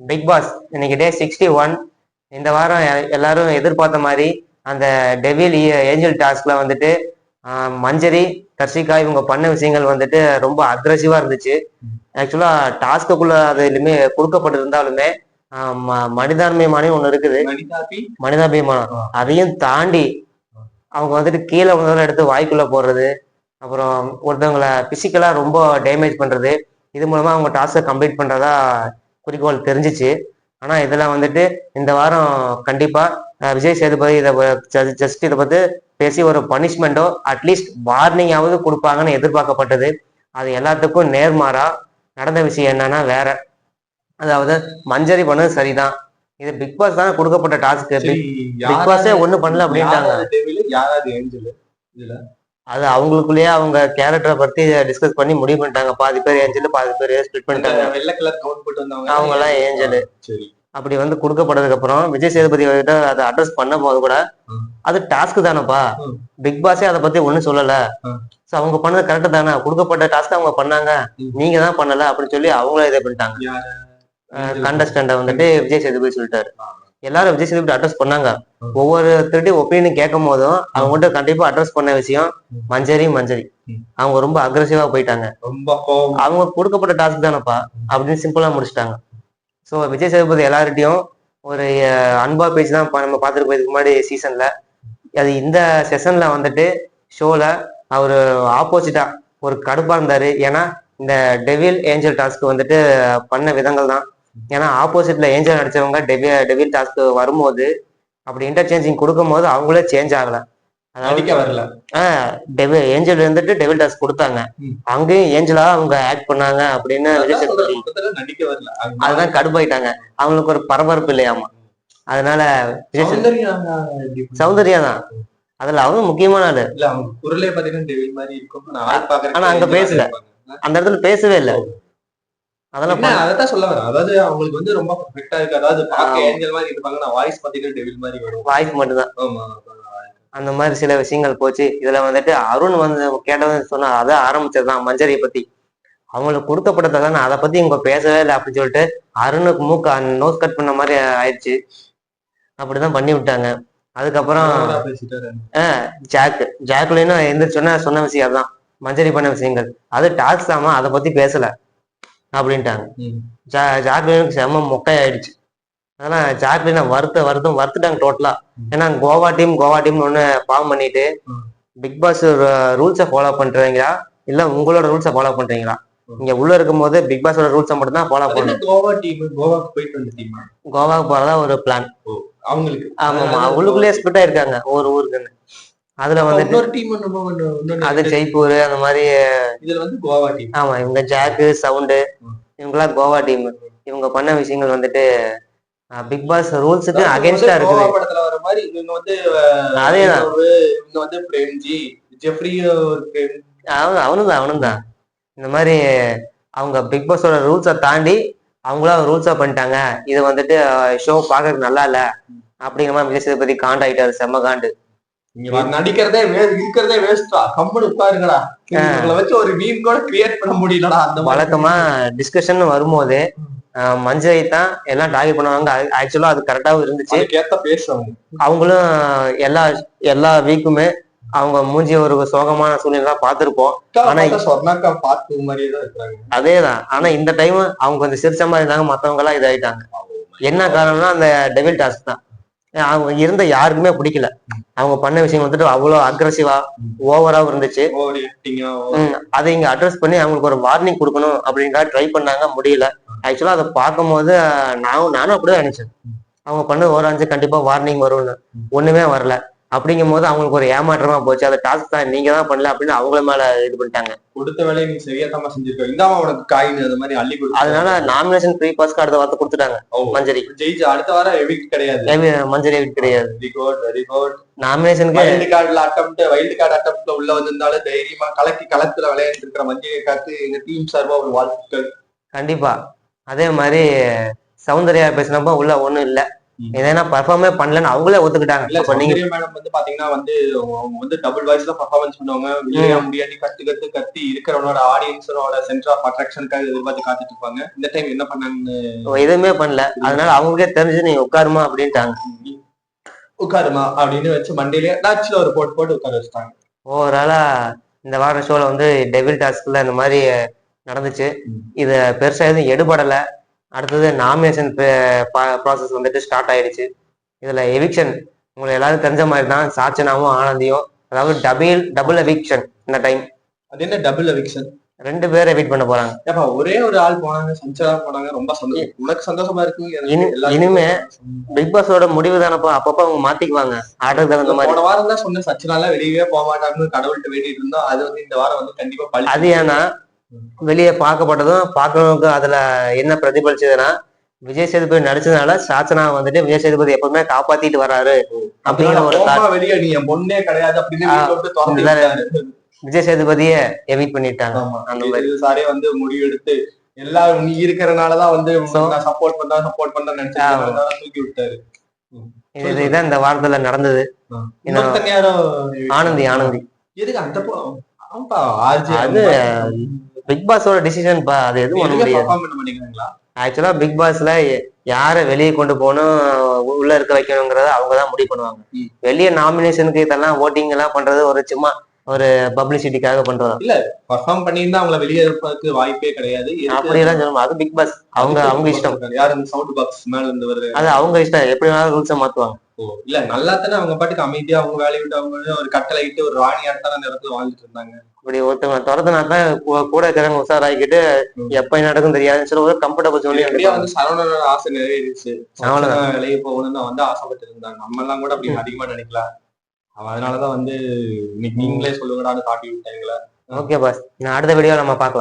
Big pass இன்னைக்கு டே 61. இந்த வாரம் எல்லாரும் எதிர்பார்த்த மாதிரி அந்த டெவில் ஏஞ்சல் டாஸ்க்ல வந்துட்டு மஞ்சரி தர்ஷிகா இவங்க பண்ண விஷயங்கள் வந்துட்டு ரொம்ப அக்ரெசிவா இருந்துச்சு. ஆக்சுவலா டாஸ்க்குள்ள அது எதுவுமே கொடுக்கப்பட்டிருந்தாலுமே மனிதான்மையமான ஒண்ணு இருக்குது, மனிதாபிமானம். அதையும் தாண்டி அவங்க வந்துட்டு கீழே முதல்ல எடுத்து வாய்க்குள்ள போடுறது, அப்புறம் ஒருத்தவங்களை பிசிக்கலா ரொம்ப டேமேஜ் பண்றது, இது மூலமா அவங்க டாஸ்கை கம்ப்ளீட் பண்றதா குறிக்கோள் தெரிஞ்சிச்சு. ஆனா இதுல வந்துட்டு இந்த வாரம் கண்டிப்பா விஜய் சேதுபதி ஜஸ்ட் இதை பத்தி பேசி ஒரு பனிஷ்மெண்டோ அட்லீஸ்ட் வார்னிங்காவது கொடுப்பாங்கன்னு எதிர்பார்க்கப்பட்டது. அது எல்லாத்துக்கும் நேர்மாறா நடந்த விஷயம் என்னன்னா வேற. அதாவது மஞ்சரி பண்ணது சரிதான், இது பிக் பாஸ் தான் கொடுக்கப்பட்ட டாஸ்க், பிக் பாஸே ஒண்ணு பண்ணல அப்படின்ட்டாங்க. அது அவங்களுக்குள்ளேயே அவங்க கேரக்டரை பத்தி டிஸ்கஸ் பண்ணி முடிவு பண்ணிட்டாங்க. பாதி பேர் ஏஞ்சல், பாதி பேர் ஸ்பிளிட் பண்ணிட்டாங்க. அவங்க எல்லாம் ஏஞ்சல். அப்படி வந்து கொடுக்கப்பட்டதுக்கு அப்புறம் விஜய் சேதுபதி கிட்ட அதை அட்ரஸ் பண்ண போது கூட அது டாஸ்க் தானப்பா, பிக் பாஸே அதை பத்தி ஒண்ணும் சொல்லல, சோ அவங்க பண்ணது கரெக்ட் தானே, கொடுக்கப்பட்ட டாஸ்க் அவங்க பண்ணாங்க, நீங்க தான் பண்ணல அப்படின்னு சொல்லி அவங்கள இதை பண்ணிட்டாங்க. கண்டஸ்டன்ட வந்துட்டு விஜய் சேதுபதி சொல்லிட்டாரு. எல்லாரும் விஜய் சேதுபதி அட்ரஸ் பண்ணாங்க. ஒவ்வொரு திருட்டியும் ஒப்பீனியன் கேட்கும் போதும் அவங்க கிட்ட கண்டிப்பா அட்ரஸ் பண்ண விஷயம் மஞ்சரி அவங்க ரொம்ப அக்ரெசிவா போயிட்டாங்க. அவங்க கொடுக்கப்பட்ட டாஸ்க் தானப்பா அப்படின்னு சிம்பிளா முடிச்சிட்டாங்க. ஸோ விஜய் சேதுபதி எல்லார்கிட்டையும் ஒரு அன்பா பேச்சு தான் நம்ம பார்த்துட்டு போயதுக்கு முன்னாடி சீசன்ல. அது இந்த செஷன்ல வந்துட்டு ஷோல அவரு ஆப்போசிட்டா ஒரு கடுப்பா இருந்தாரு. ஏன்னா இந்த டெவில் ஏஞ்சல் டாஸ்க் வந்துட்டு பண்ண விதங்கள் தான். ஏன்னா ஆப்போசிட்ல ஏஞ்சல் நடிச்சவங்க டெவில் டாஸ்க் வரும்போது அப்படி இன்டர்சேஞ்சிங் கொடுக்கும் போது அவங்களே சேஞ்ச் ஆகல. ஏஞ்சல் வந்துட்டு டெவில் டாஸ்க் கொடுத்தாங்க, அங்கேயும் ஏஞ்சலா அவங்க ஆக்ட் பண்ணாங்க அப்படின்னு அதுதான் கடுப்பாயிட்டாங்க. அவங்களுக்கு ஒரு பரபரப்பு இல்லையாமா. அதனால சௌந்தர்யா தான் அதுல அவங்க முக்கியமான ஆளு. ஆனா அங்க பேசல, அந்த இடத்துல பேசவே இல்லை. அதெல்லாம் அதான் சொல்ல வரேன். அதாவது அவங்களுக்கு வந்து ரொம்ப பெர்ஃபெக்ட்டா இருக்கு. அதாவது பார்க்க ஏஞ்சல் மாதிரி இருப்பாங்க, நான் வாய்ஸ் பாத்தீங்கன்னா டெவில் மாதிரி வரும். வாய்ஸ் மட்டும்தான். அந்த மாதிரி சில விஷயங்கள் போச்சு. இதுல வந்துட்டு அருண் வந்து கேட்டவன் சொன்னா அதான் ஆரம்பிச்சதுதான் மஞ்சரியை பத்தி. அவங்களுக்கு கொடுக்கப்பட்டதானே அதை பத்தி இவங்க பேசவே இல்லை அப்படின்னு சொல்லிட்டு அருணுக்கு மூக்க நோஸ் கட் பண்ண மாதிரி ஆயிடுச்சு. அப்படிதான் பண்ணி விட்டாங்க. அதுக்கப்புறம் ஜாக்குலினும் எந்திரிச்சோன்னா சொன்ன விஷயம் தான் மஞ்சரி பண்ண விஷயங்கள், அது டாக்ஸ் தாமா, அதை பத்தி பேசல அப்படின்ட்டாங்க. ஜாக்லினுக்கு செம்ம மொக்கை ஆயிடுச்சு. அதெல்லாம் ஜாக்லினை வறுத்துட்டாங்க டோட்டலா. ஏன்னா கோவா டீம் ஒண்ணு ஃபார்ம் பண்ணிட்டு பிக் பாஸ் ரூல்ஸை ஃபாலோ பண்றீங்களா இல்ல உங்களோட ரூல்ஸை ஃபாலோ பண்றீங்களா? இங்க உள்ள இருக்கும் போது பிக் பாஸோட ரூல்ஸை மட்டும் தான் ஃபாலோ பண்ணணும். கோவாக்கு போறதா ஒரு பிளான் அவங்களுக்கு. ஆமா, உள்ளுக்குள்ளேயே ஸ்பிளிட் ஆயிருக்காங்க ஒவ்வொரு ஊருக்குன்னு. அதுல வந்து அது ஜெய்ப்பூர் அந்த மாதிரி. இதுல வந்து கோவா டீம். ஆமா, இவங்க ஜாக்கு சவுண்டு இவங்கெல்லாம் கோவா டீம். இவங்க பண்ண விஷயங்கள் வந்துட்டு பிக் பாஸ் ரூல்ஸுக்கு அகைன்ஸ்டா இருக்குது. அதேதான் அவனும் தான் இந்த மாதிரி அவங்க பிக் பாஸோட ரூல்ஸை தாண்டி அவங்களா ரூல்ஸா பண்ணிட்டாங்க. இது வந்துட்டு ஷோ பாக்குறதுக்கு நல்லா இல்ல அப்படிங்கிற மாதிரி விஜய் சேதுபதி காண்ட் ஆயிட்டாரு. செம்ம காண்டு. நடிக்கிறதே இருக்கிறதே வேஸ்டா, கம்பெனி உட்காருங்கடா, வச்சு ஒரு மீம் கூட கிரியேட் பண்ண முடியலடா. அந்த வழக்கமா டிஸ்கஷன் வரும்போது மஞ்சளை தான் எல்லாம் டார்கெட் பண்ணுவாங்க. ஆக்சுவலா அது கரெக்டாவும் இருந்துச்சு. அவங்களும் எல்லா வீக்குமே அவங்க மூஞ்சி ஒரு சோகமான சூழ்நிலை பார்த்திருப்போம். ஆனா அதேதான். ஆனா இந்த டைம் அவங்க கொஞ்சம் சிரிச்ச மாதிரி இருந்தாங்க, மத்தவங்க எல்லாம் இதாயிட்டாங்க. என்ன காரணம்னா அந்த டெவில் டாஸ்க் தான். அவங்க இருந்த யாருக்குமே பிடிக்கல. அவங்க பண்ண விஷயம் வந்துட்டு அவ்வளவு அக்ரெசிவா ஓவராவும் இருந்துச்சு. அதை இங்க அட்ரஸ் பண்ணி அவங்களுக்கு ஒரு வார்னிங் கொடுக்கணும் அப்படின்றா ட்ரை பண்ணாங்க, முடியல. ஆக்சுவலா அதை பார்க்கும் போது நானும் அப்படிதான் நினைச்சேன். அவங்க பண்ண ஓராஞ்சு கண்டிப்பா வார்னிங் வரும்னு, ஒண்ணுமே வரல. அப்படிங்கும் போது அவங்களுக்கு ஒரு ஏமாற்றமா போச்சு. அந்த டாஸ்க் தான் நீங்க தான் பண்ணல அப்படின்னு அவங்கள மேல இது பண்ணிட்டாங்க. கொடுத்த வேலையை நீ சரியா தான் செஞ்சிருக்க, இந்தாம உனக்கு காயின் அந்த மாதிரி அள்ளி கொடுத்து. அதனால நாமினேஷன் ப்ரீ பாஸ்க்கு அடுத்த வாரத்தை கொடுத்துட்டாங்க. மஞ்சரி ஜெயிச்சு அடுத்த வாரம் எவிக்ட் கிடையாது. மஞ்சரி எவிக்ட் கிடையாது. Very good. நாமினேஷனுக்கு வைல்டு கார்டு அட்டம்ப்ட்ல உள்ள வந்திருந்தாலும் தைரியமா களத்துல விளையாண்டு இருக்கிற மஞ்சரி காத்து எங்க டீம் சார்பா ஒரு வாழ்த்துக்கள். கண்டிப்பா. அதே மாதிரி சௌந்தர்யா பேசினப்போ உள்ள ஒண்ணும் இல்லை, ஏன்னா பர்ஃபார்மே பண்ணலன்னு அவங்களே ஒத்துக்கிட்டாங்க. இல்ல அப்ப நீங்க சௌந்தர்யா மேடம் வந்து பாத்தீங்கன்னா வந்து அவங்க வந்து டபுள் வாய்ஸ்ல பர்ஃபார்மன்ஸ் பண்ணுவாங்க. வில்லையா முடியாட்டி கத்தி இருக்கிறவனோட ஆடியன்ஸோட சென்டர் ஆஃப் அட்ராக்ஷனுக்காக எதிர்பார்த்து காத்துட்டு இருப்பாங்க. இந்த டைம் என்ன பண்ணாங்கன்னு எதுவுமே பண்ணல. அதனால அவங்களுக்கே தெரிஞ்சு நீங்க உட்காருமா அப்படின்ட்டாங்க. உட்காருமா அப்படின்னு வச்சு மண்டியிலே டாச்சில ஒரு போட்டு உட்கார வச்சுட்டாங்க. ஓவராலா இந்த வார ஷோல வந்து டெவில் டாஸ்க்ல இந்த மாதிரி நடந்துச்சு. இத பெருசா எதுவும் எடுபடல. அடுத்தது நாமினேஷன் ப்ராசஸ் வந்துட்டு ஸ்டார்ட் ஆயிடுச்சு. இதுல எவிக்ஷன் உங்களுக்கு எல்லாரும் தெரிஞ்ச மாதிரி தான், சாச்சனாவும் ஆனந்தியும், அதாவது டபுள் எவிக்ஷன் இந்த டைம். அது என்ன டபுள் எவிக்ஷன்? 2 பேரை எவிக்ட் பண்ண போறாங்க. ஏப்பா ஒரே ஒரு ஆள் போனாங்க, சஞ்சனா போனாங்க, ரொம்ப சந்தோஷம். உனக்கு சந்தோஷமா இருக்கு. இனிமே பிக் பாஸோட முடிவு தானப்பா, அப்பப்ப அவங்க மாத்திக்குவாங்க ஆர்டருக்கு தகுந்த மாதிரி. போன வாரம் தான் சொன்ன சச்சனால வெளியவே போக மாட்டாங்கன்னு கடவுள்கிட்ட வேண்டிட்டு இருந்தோம். அது வந்து இந்த வாரம் வந்து கண்டிப்பா அது ஏன்னா வெளியே பார்க்கப்பட்டதும் பார்க்கறவங்க அதுல என்ன பிரதிபலிச்சதுன்னா, விஜய் சேதுபதி நடிச்சதுனால சாச்சனா வந்துட்டு விஜய் சேதுபதி எப்பவுமே காப்பாத்திட்டு வர்றாரு அப்படிங்கிற ஒரு வெளியே நீ என் பொண்ணே கிடையாது அப்படின்னு விஜய் சேதுபதிய எவிட் பண்ணிட்டாங்க. அந்த மாதிரி சாரே வந்து முடிவு எடுத்து எல்லாரும் நீ இருக்கிறனாலதான் வந்து சப்போர்ட் பண்றேன்னு நினைச்சாங்க, தூக்கி விட்டாரு. இதுதான் இந்த வாரத்துல நடந்தது. ஆனந்தி எதுக்கு அந்த அது பிக் பாஸோட டிசிஷன் பா, அது எதுவும் பண்ண முடியாது. ஆக்சுவலா பிக் பாஸ்ல யார வெளியே கொண்டு போகணும் உள்ள இருக்க வைக்கணுங்கிறத அவங்கதான் முடிவு பண்ணுவாங்க. வெளியே நாமினேஷனுக்கு இதெல்லாம் ஓட்டிங் எல்லாம் பண்றது ஒரு சும்மா ஒரு பப்ளிசிட்டிக்காக பண்றதா. இல்ல பர்ஃபார்ம் பண்ணியிருந்தா அவங்கள வெளியே இருப்பதற்கு வாய்ப்பே கிடையாது. அப்படியெல்லாம் சொல்லுவாங்க. அது பிக் பாஸ் அவங்க இஷ்டம். யாரு சவுண்ட் பாக்ஸ் மேல இருந்து வருது அது அவங்க இஷ்டம், எப்படி வேணாலும் ரூல்ஸை மாத்துவாங்க. இல்ல நல்லா தானே அவங்க பாட்டுக்கு அமைதியா அவங்க வேலையை விட்டு அவங்க ஒரு கட்டளை இட்டு ஒரு ராணி ஆட்டம் அந்த இடத்துல வாழ்ந்துட்டு இருந்தாங்க. இப்படி ஒருத்தவங்க துரத்துனாதான் கூட இருக்கிறவங்க உஷாராக்கிட்டு எப்ப நடக்கும் தெரியாதுன்னு சொல்லி ஒரு கம்ஃபர்டபுள் சொல்லி வந்து சரவணனோட ஆசை நிறைவேறிச்சு. அவ்வளவுதான் வெளியே போகணும்னு வந்து ஆசைப்பட்டு இருந்தாங்க. நம்ம எல்லாம் கூட அப்படி அதிகமா நினைக்கலாம். அதனாலதான் வந்து இன்னைக்கு நீங்களே சொல்லுங்கடான்னு காட்டி விட்டாங்களா. ஓகே பாஸ், நான் அடுத்த வீடியோ நம்ம பார்க்கலாம்.